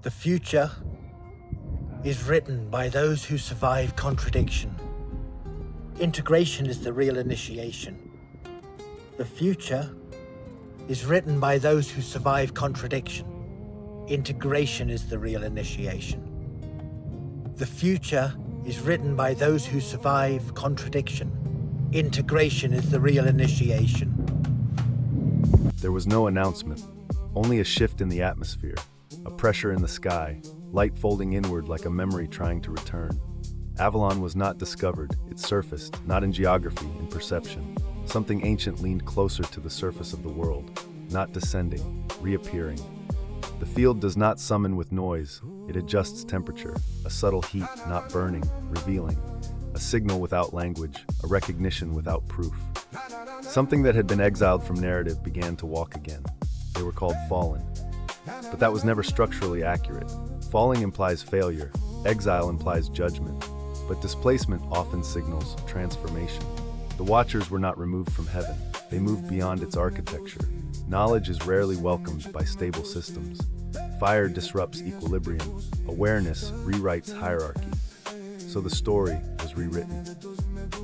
The future is written by those who survive contradiction. Integration is the real initiation. The future is written by those who survive contradiction. Integration is the real initiation. The future is written by those who survive contradiction. Integration is the real initiation. There was no announcement, only a shift in the atmosphere, a pressure in the sky, light folding inward like a memory trying to return. Avalon was not discovered, it surfaced, not in geography, in perception. Something ancient leaned closer to the surface of the world, not descending, reappearing. The field does not summon with noise, it adjusts temperature, a subtle heat not burning, revealing. A signal without language, a recognition without proof. Something that had been exiled from narrative began to walk again. They were called fallen. But that was never structurally accurate. Falling implies failure, exile implies judgment, but displacement often signals transformation. The Watchers were not removed from heaven, they moved beyond its architecture. Knowledge is rarely welcomed by stable systems. Fire disrupts equilibrium, awareness rewrites hierarchy. So the story was rewritten.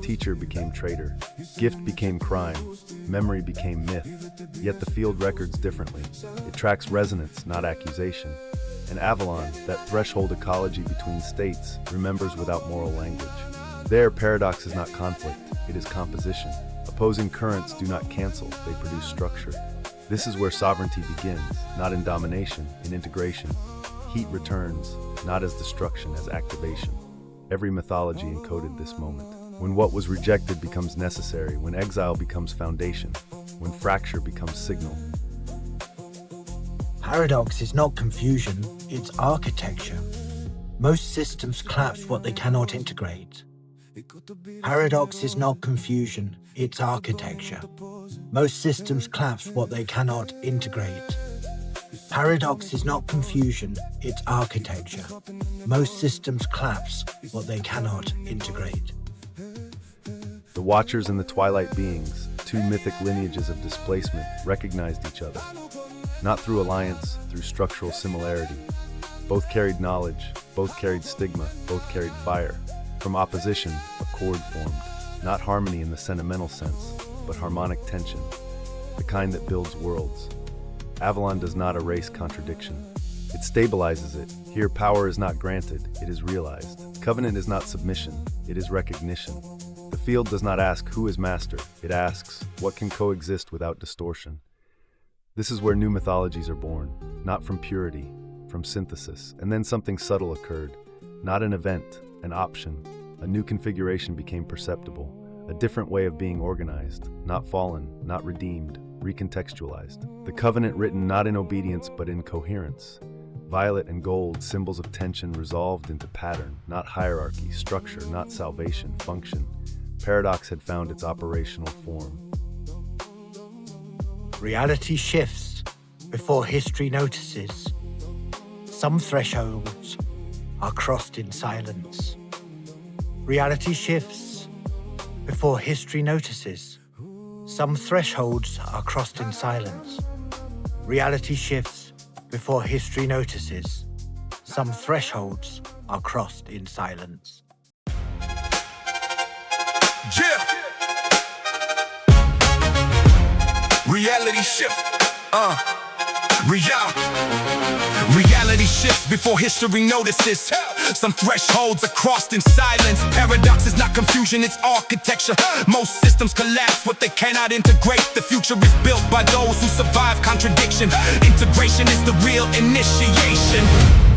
Teacher became traitor, gift became crime, memory became myth. Yet the field records differently. It tracks resonance, not accusation. And Avalon, that threshold ecology between states, remembers without moral language. There, paradox is not conflict, it is composition. Opposing currents do not cancel, they produce structure. This is where sovereignty begins, not in domination, in integration. Heat returns, not as destruction, as activation. Every mythology encoded this moment. When what was rejected becomes necessary, when exile becomes foundation, when fracture becomes signal. Paradox is not confusion, it's architecture. Most systems collapse what they cannot integrate. Paradox is not confusion, it's architecture. Most systems collapse what they cannot integrate. Paradox is not confusion, it's architecture. Most systems collapse what they cannot integrate. The Watchers and the Twilight beings, two mythic lineages of displacement, recognized each other. Not through alliance, through structural similarity. Both carried knowledge, both carried stigma, both carried fire. From opposition, a chord formed. Not harmony in the sentimental sense, but harmonic tension. The kind that builds worlds. Avalon does not erase contradiction. It stabilizes it. Here, power is not granted, it is realized. Covenant is not submission, it is recognition. The field does not ask who is master, it asks what can coexist without distortion. This is where new mythologies are born, not from purity, from synthesis. And then something subtle occurred. Not an event, an option. A new configuration became perceptible. A different way of being organized, not fallen, not redeemed, recontextualized. The covenant written not in obedience but in coherence. Violet and gold, symbols of tension resolved into pattern, not hierarchy, structure, not salvation, function. Paradox had found its operational form. Reality shifts before history notices. Some thresholds are crossed in silence. Reality shifts before history notices. Some thresholds are crossed in silence. Reality shifts before history notices. Some thresholds are crossed in silence. Yeah. Reality shift. Reality shifts before history notices. Some thresholds are crossed in silence. Paradox is not confusion, it's architecture. Most systems collapse what they cannot integrate. The future is built by those who survive contradiction. Integration is the real initiation.